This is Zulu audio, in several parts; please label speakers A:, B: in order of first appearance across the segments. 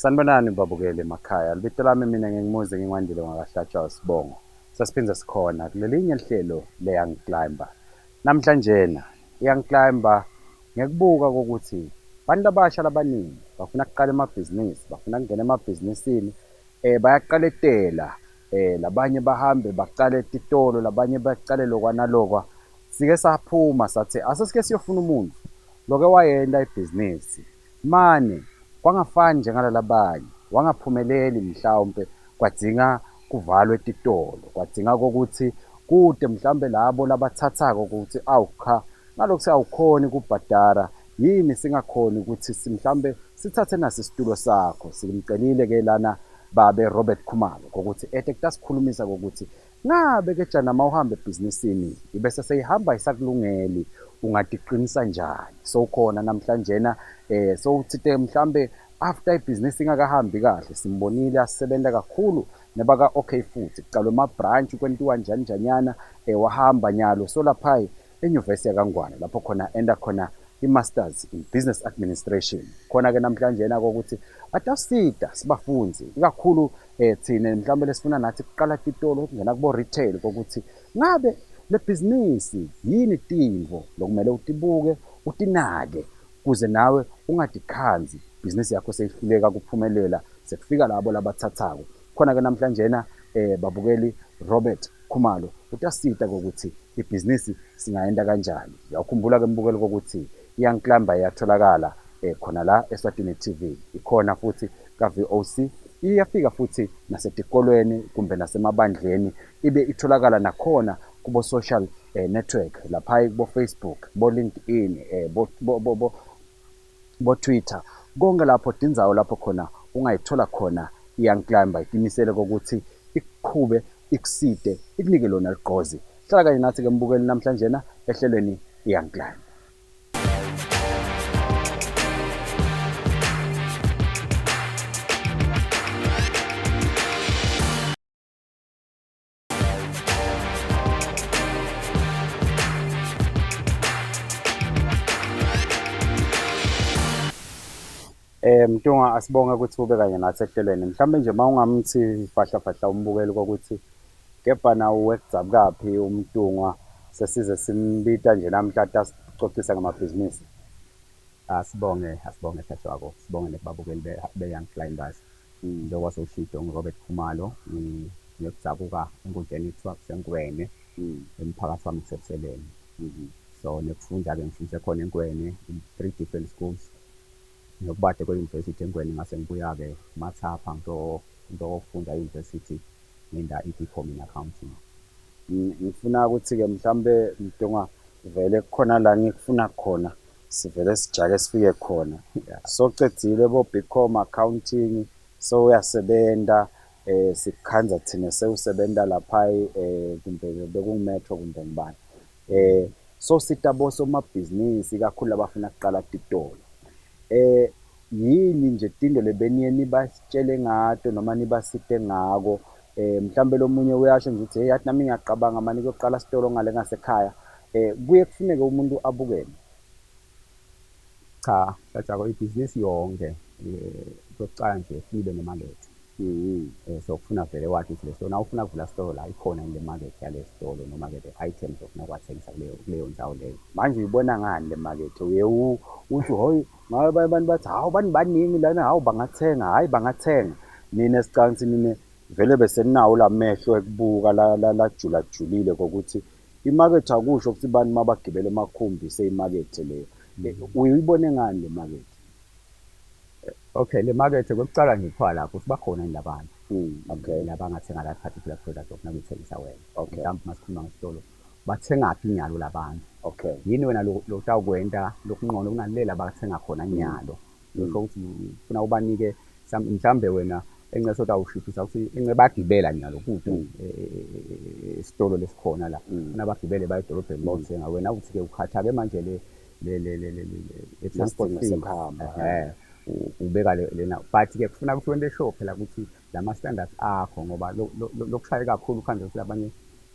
A: Sanibonani babukeli emakhaya. Libito lami mina ngingimuzi ngingwandile ngakahlatshwa Sibongo. Sasiphinde sikhona kulelinye lihlelo le-Young Climber. Namhlanje i-Young Climber ngikubuka ukuthi abantu abasha labaningi bafuna ukuqala emabhizinisi, bafuna ukungena emabhizinisini bayaqala etela labanye bahambe baqale etitolo, labanye baqale lokwa nalokwa. Sike saphuma sathi asesike siyofuna umuntu loke wayenda ibhizinisi mane kwangafani njengalalabanye, wangaphumeleli mhlawumbe kwadinga kuvalwe etitolo, kwadinga kokuthi kude mhlawumbe labo labathathako ukuthi awukha ngalokhu awukhoni kubhadara yini singakhoni ukuthi mhlawumbe sithathe naso isitulo sakho. Simcelile-ke lana babe Robert Khumalo ukuthi ethe kutasikhulumisa kokuthi ngabe-ke jana uma uhamba ebhizinisini ibese seyihamba isakulungeli ungadiqinisa njani. Sowukhona namhlanjena sowuthi mhlawumbe after ibhizinisi ingakahambi kahle simbonile asisebenza kakhulu nebaka okay futhi kucalwe ama-branch kwentiwa njani njanyana wahamba nyalo so lapha enyuvesi yakangwane lapho khona enda khona i-masters in business administration. Khona-ke namhlanjena kokuthi atasida sibafunzi ikakhulu thina mhlawumbe lesifuna nathi kuqala titolo ukungena kubo retail kokuthi ngabe le bhizinisi yini timvo lokumele utibuke utinake kuze nawe ungadikhanzi ibhizinisi yakho seyihluleka kuphumelela sekufika labo labathathako. Khona-ke namhlanjena babukeli Robert Khumalo utasita kokuthi ibhizinisi singayenda kanjani. Uyakhumbula-ke mbukeli kokuthi i-Young Climber iyatholakala khona la Eswatini TV, ikhona futhi ka-VOC, iyafika futhi nasetikolweni kumbe nasemabandleni, ibe itholakala nakhona kubo social network lapha kubo Facebook, bo LinkedIn, bo Twitter, konke lapho tinzawo lapho khona ungayithola khona i-Young Climber iqinisele kokuthi ikuqhube ikuside ikunike lona ligqozi. Hlala kanye nathi-ke mbukeli namhlanjena ehlelweni i-Young Climber. Mtunga asibonge ukuthi ube kanye nathi ehlelweni. Mhlawumbe nje uma ungamthi fahla umbukeli kokuthi kepha nawo wekuzaba kaphi umntungwa sesize simbita nje namhla asicocisa ngamabhizinisi.
B: Asibonge hlatshwako, sibonge nekubabukeli be-Young Climbers. Njengoba sowushilo ngu-Robert Khumalo, ngiyokudzabuka enkundleni ekuthiwa kuseNgwene emphakathi wami kusebuseleni. So nekufunda-ke ngifundise khona eNgwene in 3 different schools. Ngiyokubade kwe-University eNgwene ngase ngibuya-ke mathapha ngizofunda e-University ngenda i-BCom in accounting.
A: Ngifuna ukuthi-ke mhlawumbe Mtunga vele kukhona la ngikufuna khona sivele sijake sifike khona. Socedzile bo BCom accounting so uyasebenza sikukhanza thina sewusebenza lapha kumbe bekungumetro kumbe ngibani. So sitabo somabhizinisi kakhulu abafuna ukuqala titolo. Yini nje tindo lebeniye nibasitshele ngato noma nibasite ngako mhlawumbe lomunye uyasho nje ukuthi hey yathi nami ngiyaqabanga manje ukuyoqala isitolo ngale ngasekhaya kuye kufuneke umuntu abukele.
B: Cha, hlatshwako ibhizinisi yonke sokuqala nje sibe nemakethe. So kufuna vele wathi ukuthi le store nawufuna ukuvula store la ikhona ile market yale store noma-ke the items ofuna ukuwathengisa kuleyo ndawo leyo.
A: Manje uyibona ngani le market? Uye uthi hoyi ngabe abantu bathi hawu baningi lana hawu bangathenga, hayi bangathenga. Nina esicansi nine vele bese ninawo lamehlo ekubuka la julile kokuthi imarket akusho ukuthi bani mabagibele emakhumbi seyimarket leyo. Uyibone ngani le market?
B: Okay, le market kokuqala ngikho lapho sibakhona nje abantu.
A: Okay.
B: Labangathenga la particular product ofuna ukuyithengisa wena.
A: Okay.
B: Mhlawumbe masikhuluma ngesitolo bathengaphi inyalo labantu.
A: Okay.
B: Yini wena lo utawukwenta lokunqono kunalela bathenga khona inyalo. Lokho ukuthi ufuna ubanike mhlawumbe wena enceso utawushiphisa ukuthi incebagibela nyalo kude isitolo lesikhona la. Ufuna bagibele baye edolobheni bayothenga wena uthi-ke ukhatha-ke manje le transport
A: sekhamba.
B: Ubeka lena but-ke kufuna ukuthi wente sure phela ukuthi lama-standards akho ngoba lokushaya kakhulu kuhanje ukuthi abanye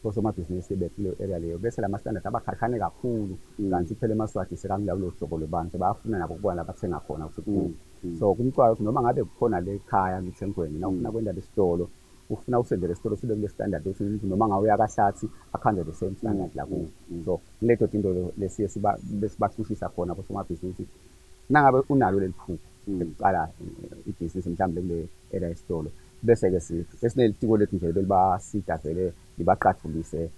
B: osomabhizinisi bekuleyo area leyo, bese lama standard abakhahlane kakhulu. Kanti phela eMaswati sekanilalo hlobo lwabantu bayafuna nabo ukubona abathenga khona ukuthi so kumxwaya ukuthi noma ngabe kukhona le khaya ngithengweni na ufuna kwenda lesitolo ufuna usendele isitolo sibe kule standard ukuthi noma ngawe yakahlathi akhanze the same standard la kuwo. So kuleto into lesiye besibahlushisa khona kosomabhizinisi nangabe unalo leli phupho ukuqala ibhizinisi mhlawumbe kule area yesitolo bese-ke esinelitiko lethu nje belibasida vele libaqathulise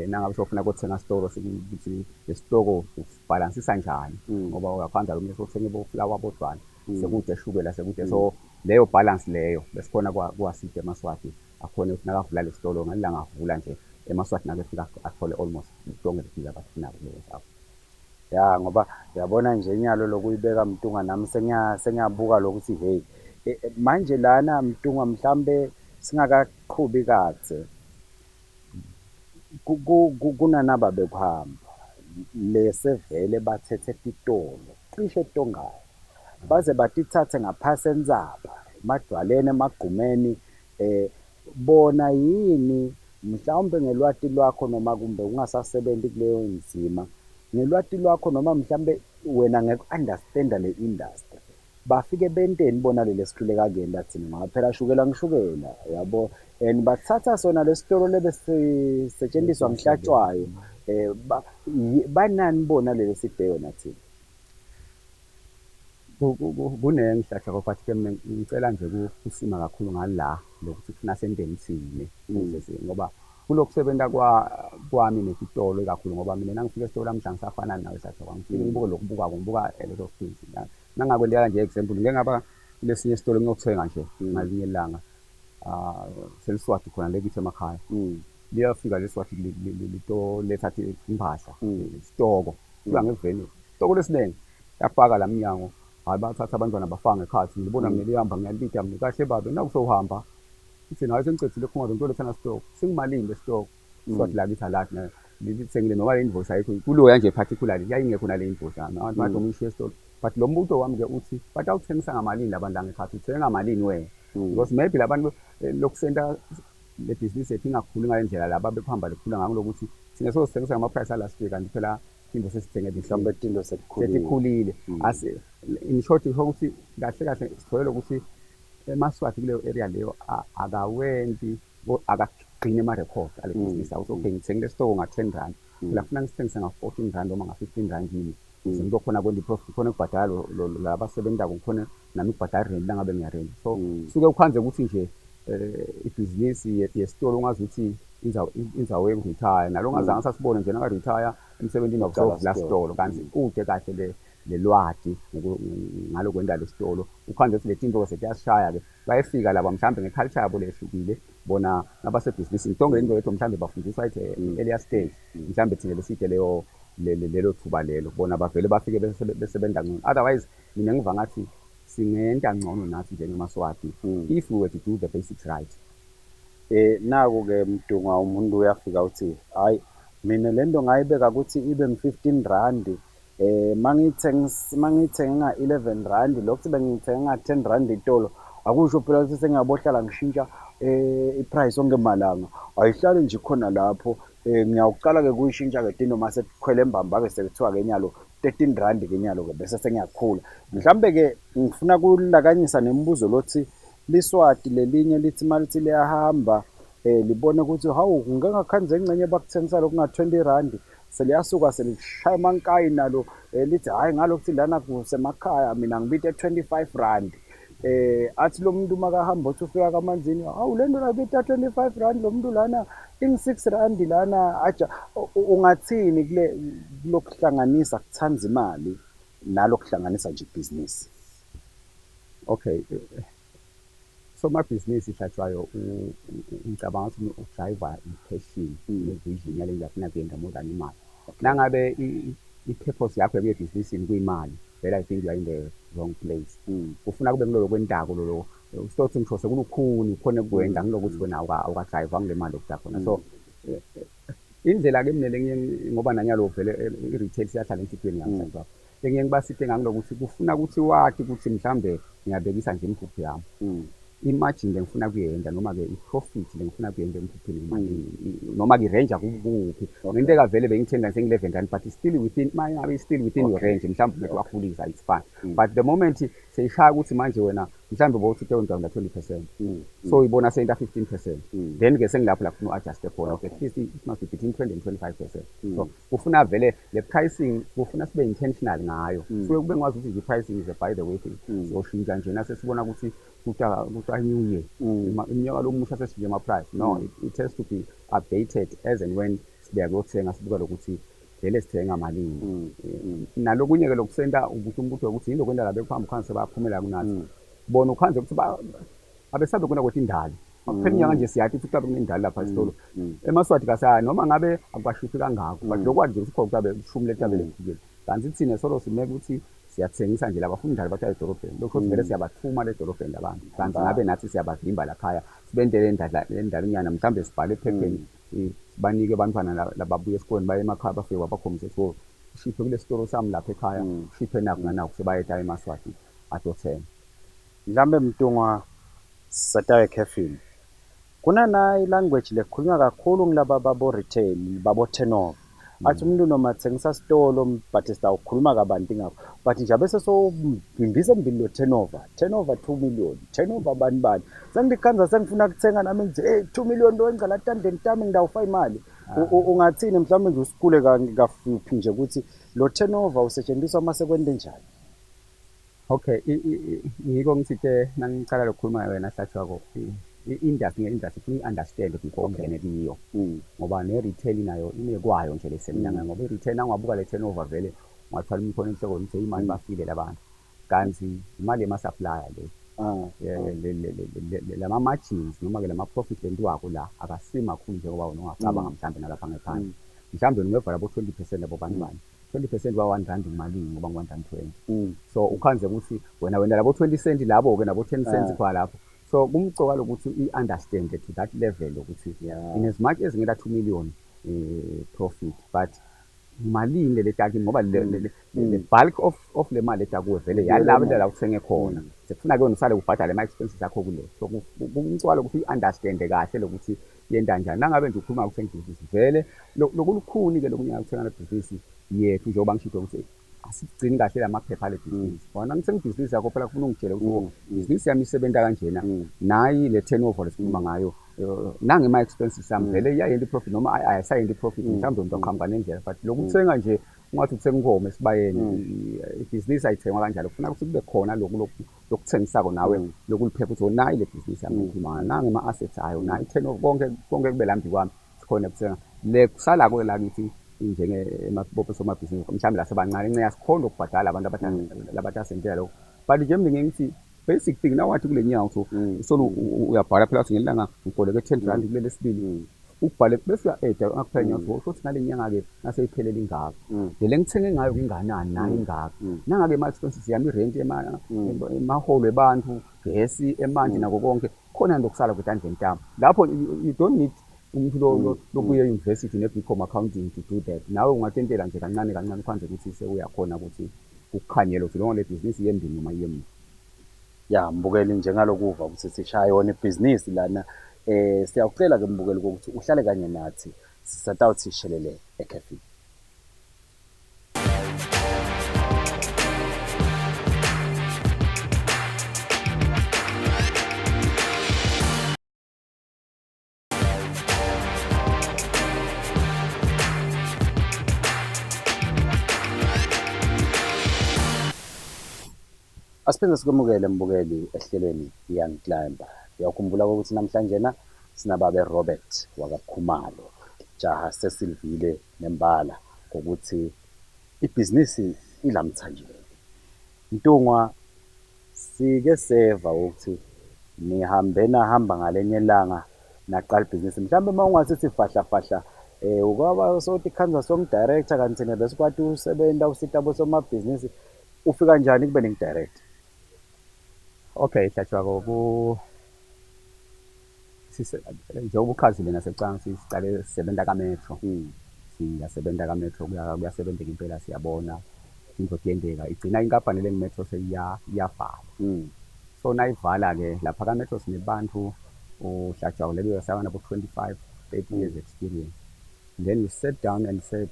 B: nangabe sofuna ukuthenga isitolo ukuthi lesitoko usibhalansisa njani ngoba uyakwanza kumele sokuthenga ibofulawa bodwana sekude eshukela sekude so leyo balance leyo besikhona kwaside eMaswati akhona ukuthi nakavula lesitolo ngalilanga avula nje eMaswati nakefika athole almost lonke lesiza abafunako kuleyo ndawo.
A: Ya ngoba uyabona nje inyalo lokuyibeka Mtunga nami sengiyabuka lokuthi hey manje lana Mtunga mhlambe singakaqhubi kaze kunanaba bekuhamba lesevele bathethe pitolo cishe eTongayi baze batithathe ngaphasi enzaba emadwaleni emagqumeni bona yini mhlawumbe ngelwati lwakho noma kumbe ungasasebenzi kuleyo nzima ngelwati lwakho noma mhlambe wena ngeke-understanda le industry bafike benteni bona leli sihluleka kuyenda thina ngoba phela shukela ngishukela yabo and bathatha sona lesitolo lebe sisetshenziswa ngihlatshwayo banani bona leli sideo nathina
B: kunengihlahla but ke mina ngicela nje kusima kakhulu ngala lokuthi thina senteni thine ngoba kulokusebenza kwami nesitolo kakhulu ngoba mina nangifika esitolo namhla ngisafana nawe sathi ngifike ngibuke lokubuka ngibuka a lot of things nangakwendeka nje example ngeke ngaba lesinye isitolo ngiyothenga nje ngalinye ilanga seliswati khona lekithi emakhaya liyafika leswati lito lethathi impahla isitoko kuya ngeveni isitoko lesinenge yafaka la minyango hayi bathatha abantwana bafanga ekhathi ngibona mina lihamba ngiyalibida mina kahle babe nakusohamba uthi nawe sengicethile Khumalo ngitole thana stock singimalini lesitock swati la kithi alathi lithengile noma le invoice ayikho kuloya nje particularly yayingekho nale invoice yami abantu ngishiye esitolo but lo mbuto wami ke uthi bathi awuthengisa ngamalini labantu la ngekhathi uthenga ngamalini wena because maybe labantu lokusenta le business yethu ingakhuli ngale ndlela laba bekuhamba likhula ngako lokuthi sine sosithengisa ngama price ala street kanti phela into sesithenge
A: mhlawumbe into
B: sekukhulile in short ukuthi kahle kahle sitholela ukuthi eMaswati kuleyo area leyo akawendi akagcine ama-record ale business awuthi okay ngithengile store nga-10 rand phela funa ngisithengise nga-14 rand noma nga-15 rand yini ukuze ngizokhona kwendi profit khona ukubhadala labasebenzayo ngikhona nami ukubhadala rent langabe ngiyarent so suke ukhanze ukuthi nje ibhizinisi yesitolo ungazi ukuthi indzawo yokuretire nalo ongazange sasibone nje naka-retire emsebenzini wakusovula sitolo kanti kude kahle lelwati ngalo kwenda lesitolo ukhanje ukuthi letinto setiyasishaya-ke bayefika laba mhlawumbe nge-culture yabo lehlukile bona nabasebhizinisini tonke into yethu mhlawumbe bafundiswa ithi earlier stage mhlawumbe thina leside lelo thuba lelo bona bavele bafike besebenza ngcono otherwise mina ngiva ngathi singenta ngcono nathi njengeMaswati if we were to do the basics right.
A: Naku-ke Mtunga umuntu uyafika uthi hayi mina lento ngayibeka ukuthi ibe ngu-15 rand mangithenga nga-11 rand lokhu bengithenga nga-10 rand itolo akusho phela ukuthi sengiyabohlala ngishintsha iprice ongemalanga ayihlali nje khona lapho ngiyawuqala-ke kuyishintsha-ke tino mase kukhwele embamba-ke sekuthiwa-ke nyalo 13 rand-ke nyalo-ke bese sengiyakhula mhlawumbe-ke ngifuna kulakanyisa nemibuzo lothi liswati lelinye lithi malithi liyahamba libone ukuthi hawu ngingakhanze engcenye bakuthengisela lokunga-20 rand seliyasuka selishaya amankayi nalo lithi hayi ngalokuthi lana kusemakhaya mina ngibite 25 rand athi lo muntu makahamba uthi ufika kamanzini hawu lento labita 25 rand lo muntu lana ingi-6 rand lana aja ungathini kulokuhlanganisa kuthanza imali nalokuhlanganisa nje ibhizinisi.
B: Okay so amabhizinisi ihlatshwayo ngicabanga ukuthi udrayiva i-passion ne-vision yale nto afuna kuyenza more than imali nangabe i-purpose yakho yebhizinisini kuyimali vele I think you are in the wrong place ufuna kube ngilolo kwentako lolo usithi ngisho sekulukhuni ukhona ukwenza ngilokuthi wena awukadrayiva ngile mali okuda khona so indlela-ke mina ngoba nanyalo vele i-retail siyahlala enhlitweni yami ngiye ngibasite ngangilokuthi kufuna ukuthi wathi ukuthi mhlawumbe ngiyabekisa nje imphupho yami i-margin lengifuna kuyenza noma-ke i-profit lengifuna kuyenza emkhuphini noma-ke i-range akukuphi. Into ekavele bengithenga ngiseng-R11 but still within, mangabe still within your range, mhlawumbe wakhulisa, it's fine. But the moment seyishaya ukuthi manje wena mhlawumbe bowuthi down 20%, so ibona senta 15%, then-ke sengilapho la kufuna u-adjuste khona, okay, at least it must be between 20 and 25%. So kufuna vele le pricing kufuna sibe intentional ngayo. So kube ngwazi ukuthi i-pricing is a by the way thing. Siyoshintsha nje nasesibona ukuthi kuthiwa new year, iminyaka lomusha sesishintshe ama-price. No, it has to be updated as and when sibuya kuyothenga, sibuka lokuthi vele sithenga malini. Nalokunye-ke lokusenta ukuthi umbuthi ukuthi yini lokwenda la bekuhamba ukhansi bayaphumela kunathi. Bona ukhanze ukuthi abesabe kuna kwethi indalo. Akuphela inyanga nje siyathi futhi kube kunendalo lapha esitolo. EmaSwati kasaya noma ngabe akubashiphi kangako, but lokwazi nje ukuthi khona kutabe ushumi letabele liphukile. Kanti thina solo simeke ukuthi siyathengisa nje labafuna indalo bathi edolobheni. Lokho vele siyabathuma le edolobheni labantu. Kanti ngabe nathi siyabavimba lakhaya. Sibendele indalinyana mhlambe sibhale ephepheni sibanike abantwana lababuya esikoleni baye emakhaya bafike babakhombise ukuthi ushiphe kule sitolo sami lapha ekhaya, ushiphe nakho nanakho sebayeta eMaSwati atothenga.
A: Mhlambe Mtungwa Satawe Caffeine. Kuna na language lekhulunywa kakhulu ngilaba babo retail, babo turnover. Athi umuntu noma athengisa sitolo but sitawukhuluma kabanti ngakho. But nje bese so mbimbisa mbili lo turnover 2 million, turnover bani. Sengikhanza sengifuna ukuthenga nami ngithi 2 million lo engicala tandeni tami ngidawufa imali. Ungathini mhlawumbe nje usikule kafuphi nje ukuthi lo turnover usetshenziswa mase kwende njani?
B: Okay, ngiko ngithi nangicala lokukhuluma wena Hlatshwako, i-industry funa i-understand before ungene kiyo. Ngoba ne-retail nayo inekwayo nje lesemnyanga, ngoba i-retail nangabuka le turnover vele ungathwala umkhono enhloko nithi imali bafile labantu. Kanti imali yema-supplier le lama-margins noma-ke lama-profit lentiwako la akasimakhulu njengoba wena ungacabanga mhlawumbe nalapha ngephandle. Mhlawumbe ungeva labo 20% labo bani 20% ba-R1 imalini ngoba ngu-R120. So ukhanze ukuthi wena labo 20 cent labo-ke nabo 10 cents kwa lapho. So kumcoka lokuthi i-understand to that level ukuthi in as much as ngela 2 million profit, but malini le taki ngoba le bulk of le mali etakuwe vele yalabo la uthenge khona. Sekufuna ke wena usale ubhadale ama-expenses akho kule. So kumcoka lokuthi i-understand kahle lokuthi yenda njani. Nangabe nje ukhuluma ukuthenga ibhizinisi vele lokulukhuni-ke lokunyaka ukuthenga le bhizinisi yethu njengoba ngisho ukuthi asigcini kahle lamaphepha ale bhizinisi. Wona ngithenga ibhizinisi yakho phela kufuna ungitshele ukuthi ibhizinisi yami isebenza kanjena, nayi le turnover lesikhuluma ngayo, nange ama-expenses ami vele iyayenda i-profit noma ayisayenda i-profit, mhlawumbe umuntu oqhamuka nendlela. But lokuthenga nje ungathi uthenga inkomo esibayeni, ibhizinisi ayithengwa kanjalo. Kufuna ukuthi kube khona lokuthengisako nawe lokuliphepha ukuthi nayi le bhizinisi yami ngikhuluma nange ama-assets ayo, nayi i-turnover konke kube lambi kwami sikhona ukuthenga. Le kusalako la ngithi somabhizinisi mhlawumbe lasebancane incane asikhona ukubhadala abantu abathasentela lokho. But nje mina ngithi basic thing nawathi kule nyanga ukuthi solo uyabhala phela ukuthi ngelanga ngiboleke 10 rand kuleli sibili, ukubhale bese uya-eda ngakuphela nyanga ukuthi futhi ngale nyanga-ke naseyiphelele ingaka, le ngithenge ngayo kunganani nayo ingaka. Nangabe ama-expenses yami i-rent emaholo ebantu, gesi, emanzi nako konke khona ndokusala kwetandleni tami. Lapho you don't need umuntu lokuya e-university ne-BCom accounting to do that. Nawe ungatentela nje kancane kancane kwanze ukuthi sewuyakhona ukuthi ukukhanyela ukuthi noma le bhizinisi yembini noma yemuva.
A: Ya mbukeli njengalokuva ukuthi sishaya yona ibhizinisi lana. Siyakucela-ke mbukeli ukuthi uhlale kanye nathi sisatawuthi sishelele ecafe. Asiphinde sikwemukele mbukeli ehlelweni Young Climber. Uyakhumbula ukuthi namhlanje sinababe Robert wakaKhumalo, jaha sesilvile nembala ukuthi ibhizinisi ilamthanjeni. Mtungwa, sike seva ukuthi nihamba ngalenye ilanga naqala ibhizinisi. Mhlawumbe uma ungasithi fahla ukwaba sothi khanza song director kanti thina bese kwathi usebenza usitabo somabhizinisi, ufika kanjani kube ngingidirect?
B: Okay, Hlatshwako, njengoba ukhazile nasekucanga sicale sisebenza kametro. Siyasebenza kametro kuyasebenzeka impela, siyabona indlela yendeka igcina inkampani le metro seyiyavala. So nayivala-ke lapha kaMetro sinebantu uHlatshwayo bebesabanabo 25, 30 years experience. Then we sat down and said,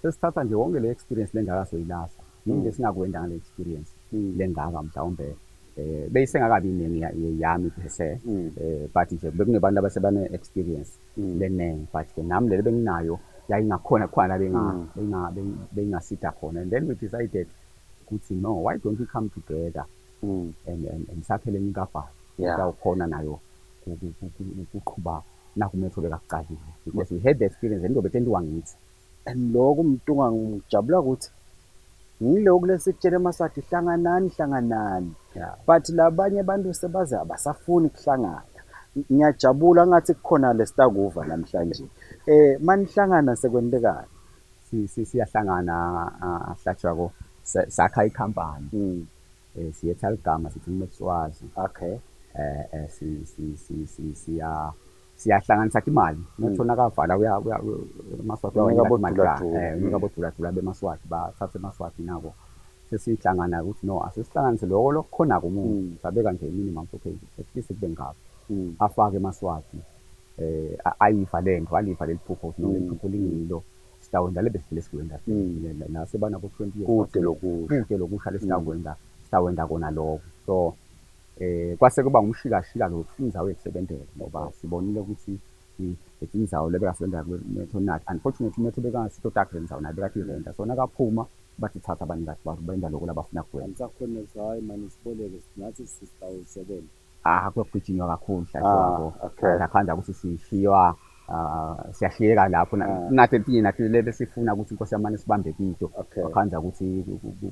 B: sesithatha nje wonke le experience le ngaka soyilahla. Yini esingakwenza ngale experience le ngaka mhlawumbe beyisengakabi iningi yami phese but nje bekunebantu abasebane experience leningi but ke nami leli benginayo yayingakhona khona bengasita khona. And then we decided ukuthi no, why don't we come together and sakhele inkafana awukhona nayo ukuqhuba nakuMetro bekakuqalile because we had the experience and into bethendiwa ngithi.
A: And lokho umntunga ngijabula ukuthi ngilokhu lesikutshela eMaswati hlanganani but labanye abantu sebaza abasafuni ukuhlangana. Ngiyajabula ngathi kukhona lesitakuva namhlanje. Manihlangana sekwentekani?
B: Siyahlangana Hlatshwayo sakha ikhampani. Siyetha igama sithi uMetswazi.
A: Okay.
B: Siyahlanganisa imali nothona kavala uya eMaswati unika bodula beMaswati bathathe eMaswati nako sesihlangana ukuthi no asisihlanganise lokho khona kumuntu sabeka nje minimum okay at least kube ngapha afake eMaswati ayifa lento alifa leliphupho no iphupho lingilo sitawenda lebesile sikwenda la sebana ku 20 years kude lokusha lesitawenda kona lokho. So kwase kuba umshikashika lo indzawo yekusebenzela ngoba sibonile ukuthi indzawo lebekasebenza kuMetro nathi unfortunately Metro bekangasito tax indzawo nayo bekathi renta so nakaphuma bathi thatha abanikazi babo benza lokho labafuna kwenza.
A: Ngisakhona hayi manje siboleke nathi sisawusebenza.
B: Kuyagijinwa kakhulu Hlatshwayo akhanza ukuthi sishiywa siyashiyeka lapho nathi nathi lebe sifuna ukuthi inkosi yamane sibambe kinto akhanza ukuthi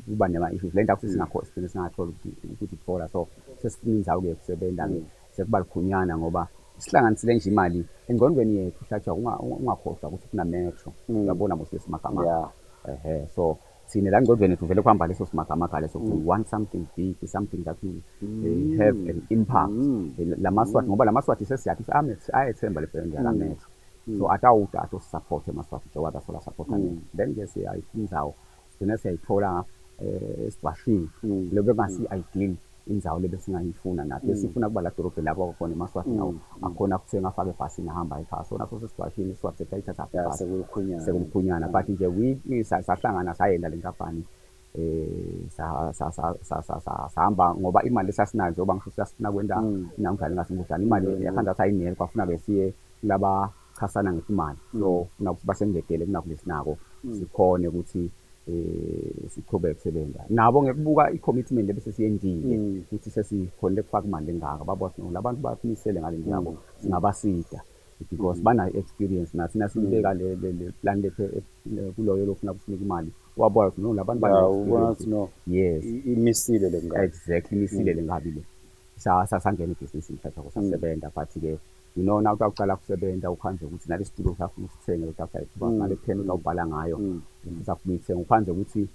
B: kuba nema issues lento akuthi singakho experience singathola ukuthi kuthola so sesifuna indzawo yokusebenza sekuba likhunyana ngoba sihlanganisile nje imali engqondweni yethu Hlatshwayo ungakhohlwa ukuthi kuna Metro uyabona mos lesimagama so sine la ngqondweni yethu vele kuhamba leso simagama leso we want something big, something that will have an impact. LaMaswati ngoba LaMaswati sesiyathi ayethemba le brand ya Metro so atawuta atosisupport eMaswati njengoba sola support then ke siyayindzawo sigcina siyayithola esibashini lebe ngasi ideal indzawo lebe singayifuna nathi besifuna kuba la dolobhe lapho khona eMaswati nawo akhona kuthenga afake ibhasi nahamba ekhaya so naso sesibashini iswaphe sayithatha sekumkhunyana but nje we sahlangana sayenda lenkampani sahamba ngoba imali esasinayo njengoba ngisho siyasifuna kwenda namhlanje ngasimudlana imali yakhanda sayinele kwafuna besiye laba chasana ngemali so ufuna ukuthi basengedele kunakulesinako sikhone ukuthi siqhubeke kusebenza nabo ngekubuka i-commitment lebese siyendile ukuthi sesikhonile kufaka imali engaka babothi no labantu bafinisele ngale ndaba singabasida because bana experience nathi nasibeka le plan lethe kuloyo lofuna ukusinika imali wabona ukuthi no labantu bana
A: no
B: yes
A: imisile lengabi
B: exactly imisile lengabi le sasangena ibusiness Hlatshwayo sasebenza but ke you know now uqala kusebenza ukhanje ukuthi nale studio usafuna usithenge uthatha ithuba ngale pen uzawubhala ngayo usafuna ukuthenga ukhanje ukuthi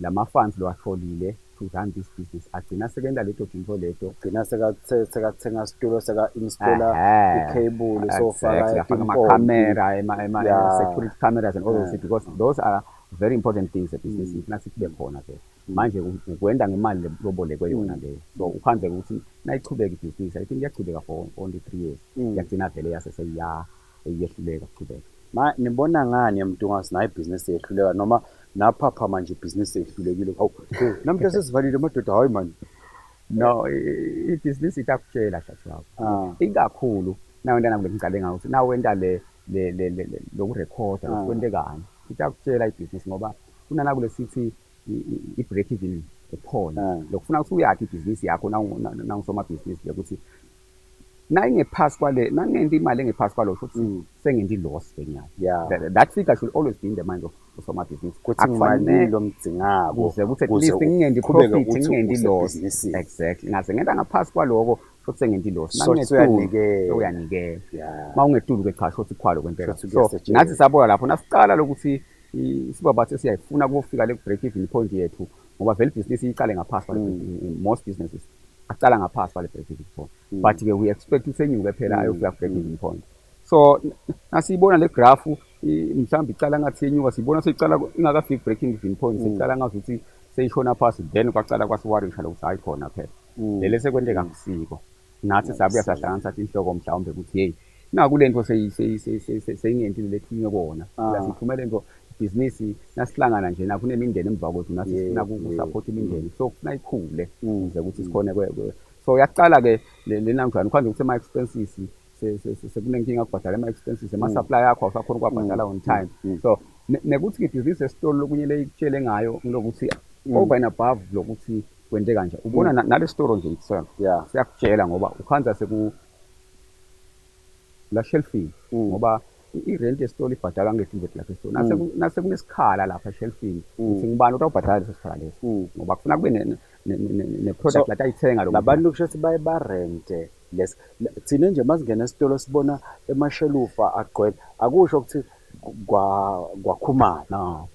B: lama funds lo atholile to run this business agcina sekenda leto jinto leto
A: gcina sekathenga studio seka installer i-cable so faka
B: ama-camera security cameras and all those because those are very important things ebhizinisi ifuna sibe khona ke manje ukwenda ngemali lobolekwe yona le so ukhanje ukuthi nayichubeka ibhizinisi I think iyachubeka for only 3 years yagcina vele yehluleka ukuchubeka.
A: Nibona ngani emntungasi nayo ibhizinisi yehluleka noma naphapha manje ibhizinisi yehlulekile namhla sesivalile madoda hayi man
B: no ibhizinisi itakutshela Hlatshwayo ikakhulu nawenda nakulecicale ngawo ukuthi nawenda le lokurekhoda ukwentekani itakutshela ibhizinisi ngoba kunana kulesithi i-break even ekhona lokufuna ukuthi uyakhe ibhizinisi yakho nawusoma business ukuthi nayingephasi kwale nangenda imali engephasi kwalo futhi sengenda i-loss ngenyanga that figure should always be in the mind of usoma business
A: ukuthi imali lomdzingako
B: ukuthi at least ngingenda i-profit ngingenda i-loss exactly ngaze ngenda ngaphasi kwaloko futhi sengenda i-loss
A: nangetulu
B: uyanikela mawungetulu ke cha shothi khwalo kwempela so nathi sabona lapho nasiqala lokuthi sibabathe siyayifuna kufika le break even point yethu ngoba vele business iqale ngaphasi kwale most businesses aqala ngaphasi kwale break even point but ke we expect usenyuke phela ayofika break even point so nasibona le graph mhlawumbe icala ngathi yenyuka sibona seyiqala ingakafiki break even point seyiqala ngazuthi seyishona phasi then kwaqala kwasiwarisha lo ukuthi hayi khona phela lele sekwenteka kusiko nathi sabuya sahlanganisa sathi inhloko mhlawumbe ukuthi hey naku lento seyingentile lethunywe kona siyasithumela lento ibhizinisi nasihlangana nje nakho kunemindeni emva kwethu nathi sifuna ukusupport imindeni so kufuna ikhule ukuze ukuthi sikhone so yaqala ke lena njani khanje ukuthi ama expenses sekunenkinga ukubhadala ama expenses ama supply yakho awusakhona ukuwabhadala on time so nekuthi ibhizinisi esitolo lokunye leyitshele ngayo lokuthi over and above lokuthi kwente kanje ubona nale store nje itself siyakutshela ngoba ukhanza la shelfing ngoba i-rent yesitolo ibhadalwa ngezinto lapha esitolo nase kunesikhala lapha shelfing ukuthi ngibani utawubhadala leso sikhala leso ngoba kufuna kube ne-product la ayithenga
A: labantu kusho baye barente thina nje masingena esitolo sibona emashelufa agcwele akusho ukuthi kwakhumalo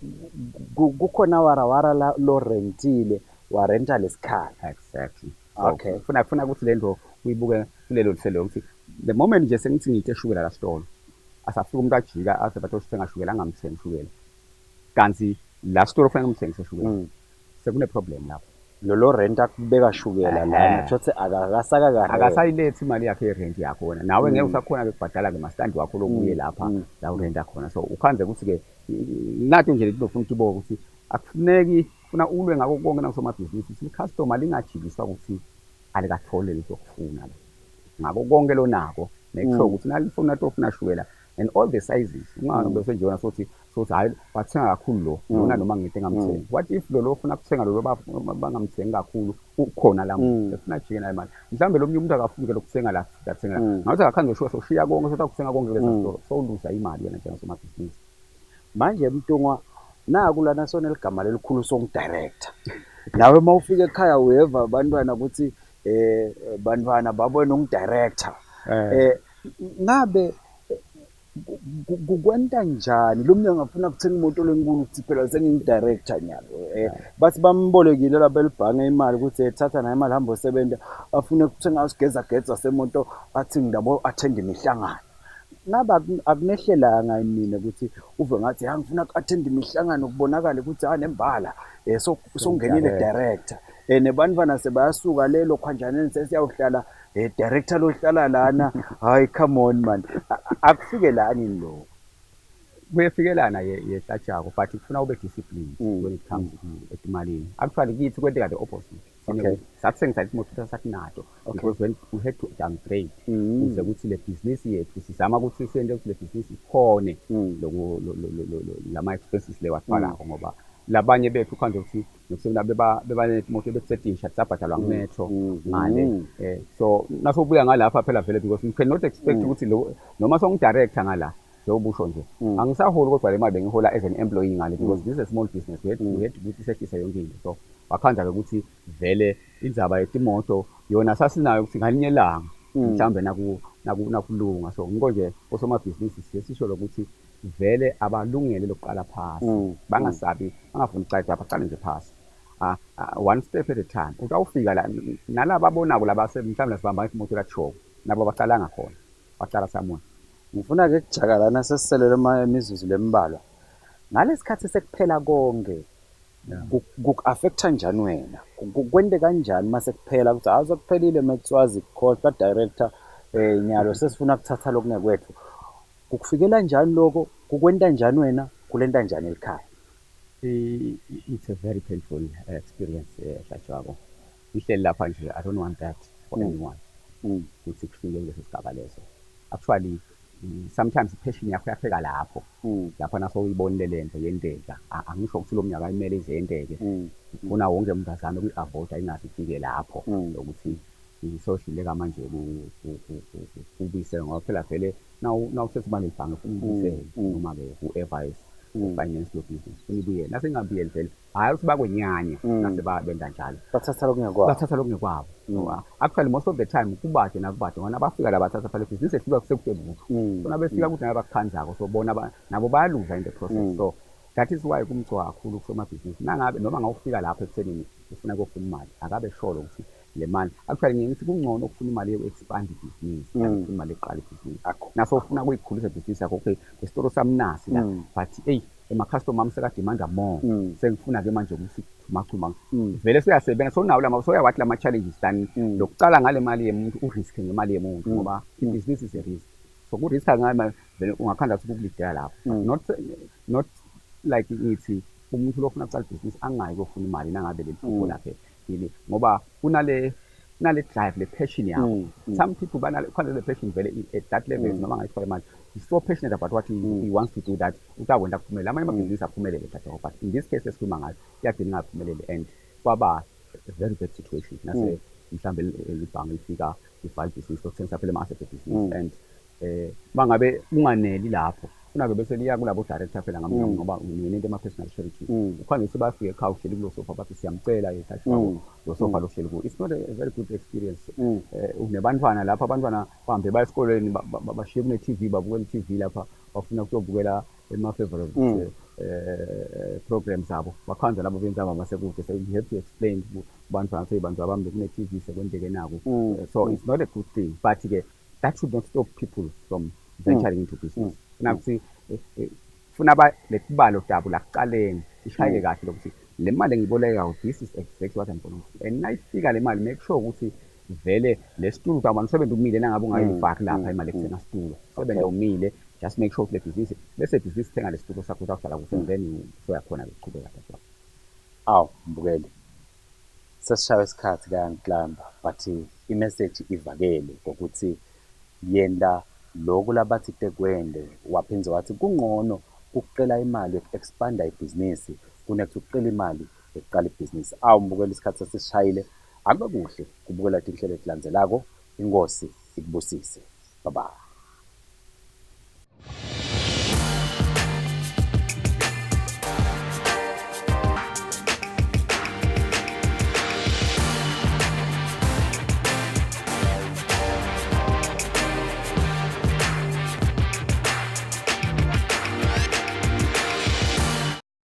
A: kukhona warawara lo rentile warenta lesikhala
B: exactly
A: okay
B: kufuna ukuthi lento uyibuke kulelo hlelo ukuthi the moment nje sengithi ngiyithe shukela la sitolo asafika umuntu ajika athi batho sithenga shukela angamthengi shukela kanti la sitolo kufanele ngimthengise shukela sekune problem lapho
A: lo rent akubeka shukela lana thothi akasaka kahle
B: akasayilethi imali yakhe yerent yakho wena nawe ngeke usakhona ukubhadala ke mastandi wakho lokuye lapha la urenta khona so ukhanze ukuthi ke nathi nje lifuna ukubona ukuthi akufuneki funa ulwe ngako konke nakusomabhizinisi ukuthi icustomer lingajikiswa ukuthi alikathole lisokufuna ngako konke lo nako make sure ukuthi nalifuna tofuna shukela and all the sizes ungabe nje wona sothi hayi wathenga kakhulu lo noma ngithe ngamthenga what if lo ufuna ukuthenga lo bangamthengi kakhulu ukhona la ufuna jike naye manje mhlambe lo munye umuntu akafuni lokuthenga la athenga ngathi akakhange usho soshiya konke sothi akuthenga konke lezi store so uluza imali wena njengasomabhizinisi
A: manje Mtungwa naku lana sona ligama lelikhulu song director nawe mawufika ekhaya uyeva abantwana ukuthi bantwana babona ungidirector ngabe kukwenta njani lo mnyango ngafuna ukuthenga imoto lenkulu ukuthi phela sengingidirector nyalo bathi bambolekile lapha elibhange imali ukuthi thatha nayo imali hamba usebenza afune ukuthenga usigeza semoto athi ngidabo attend imihlangano ngabe akunehlelanga mina ukuthi uve ngathi ngifuna uku-attend imihlangano kubonakala ukuthi nembala so ngenile director nebantwana sebayasuka lelo khwanjaneni sesiyawuhlala director lohlala lana hayi come on man akufike lani lo
B: kuyefikelana yehlatshako but kufuna ube disciplined when it comes to emalini actually kithi kwenteka the opposite sathi sengisathi imoto sathi nato because when we had to downgrade ukuze ukuthi le business yethu sizama ukuthi siyende ukuthi le business ikhone lama expenses lewathwalako ngoba labanye bethu khanje ukuthi nokusebenzisa bebane imoto besetting sabhadalwa ngemetro ngale so naso buya ngalapha phela vele because you cannot expect ukuthi noma songidirector ngala ubusho nje angisaholi kodwa le mali bengihola as an employee ngale because this is a small business we had ukuthi sehlisa yonke into so wakhanza ke ukuthi vele indzaba yetimoto yona sasinayo ukuthi ngalinye langa mhlambe nakulunga so ngiko nje osomabhizinisi sisho lokuthi vele abalungele lokuqala phasi bangasabi bangafuni ucaca baqale nje phasi one step at a time utawufika la nalabo abonako labase mhlambe sibamba imoto la choko nabo baqala ngakhona baqala samona
A: ngifuna ke kujakalana sesiselele imizuzu lembalwa ngalesikhathi sekuphela konke kuku-affecta njani wena kwente kanjani mase kuphela ukuthi azokuphelile mekuthiwazi khohlwa director nyalo sesifuna ukuthatha lokungekwethu kukufikela njani lokho kukwenta njani wena kulenta njani ekhaya
B: it's a very painful experience hlatshwako ihleli lapha nje I don't want that for anyone ukuthi kufike kuleso sigaba leso actually sometimes passion yakho yapheka lapho naso uyibonile lento yenteka angisho ukuthi lo mnyaka imele izenteke ufuna wonke umuntu azame ukuyi-avoid ayingaze ifike lapho ukuthi isohluleka manje kubuyisela ngoba phela vele nawuthetha imali ebhange ufuna ubuyisele noma-ke whoever is finance lo business ufuna ibuyele nasengingabuyeli vele hhayi ukuthi bakwenyanya nase benza njalo
A: bathatha
B: lokungekwabo actually most of the time kubade nakubade ngona abafika la bathatha phela ibhizinisi efika kusekutebutho so nabefika kuthi nabakukhanzako so bona nabo bayaluza in the process so that is why kumgcoka kakhulu kusomabhizinisi nangabe noma ngawufika lapho ekuthenini ufuna ukufuna imali akabe sure ukuthi le mali actually ngithi kungcono ukufuna imali ye-expand ibhizinisi ufuna imali eqala ibhizinisi naso ufuna ukuyikhulisa ibhizinisi yakho okay isitoro sami nasi la but ema-customer ami sekadimanda more sengifuna-ke manje ukuthi machuma vele soyasebenza sonawo lama soyawathi lama challenges than lokucala ngale mali yemuntu urisk ngemali yemuntu ngoba ibhizinisi is a risk. So ku-risk ngama vele ungakhanda ukukulidela lapho. Not like ngithi umuntu lofuna ukuqala ibhizinisi angayi kofuna imali nangabe le phupho lakhe yini ngoba kunale drive le passion yakho. Some people khona le passion vele at that level noma ngayithola imali. He's so passionate about what he wants to do that utawenda kuphumelela. Amanye amabhizinisi aphumelele thatha, but in this case esikhuluma ngayo kuyagcina ngaphumelele and kwaba a very bad situation. Nase mhlambe libhange lifika livala ibhizinisi lokuthengisa phela ama-asset business and mangabe unganeli lapho funake bese liya kulabo director phela ngoba nginento ama-personal charity ukhangise bafike ekhaya uhleli kulo sofa bathi siyamcela yethatha lo sofa lohleli kuwo. It's not a very good experience. Unebantwana lapha, abantwana bahambe baya esikoleni bashiye kune-TV babukela i-TV lapha bafuna ukuyobukela ama-favorite programs abo bakhanza labo benza amasekude. So you have to explain kubantwana say bantu abambe kune-TV sekwenzeke naku. So it's not a good thing, but that should not stop people from venturing into business. Funa lekubalo dabo la kuqaleni ishaye kahle lokuthi le mali engiboleka this is exactly what I'm going to do. And nayifika le mali make sure ukuthi vele le situlo utawubona usebenza umile nangabe ungayifaki lapha imali ekuthenga situlo. Usebenza umile, just make sure ukuthi le business bese business thenga le situlo sakho utawuhlala kuhle and then soyakhona ukuqhubeka lapha.
A: Awu mbukeli. Sesishaye isikhathi kaNhlamba but i-message ivakele ukuthi yenda lokhu labathi tekwende waphinze wathi kungcono ukuqela imali yoku-expanda ibhizinisi kunethi ukuqela imali yokuqala ibhizinisi. Awu mbukela isikhathi sesishayile akube kuhle kubukela inhlelo ezilandzelako. Inkosi ikubusise. Bye bye.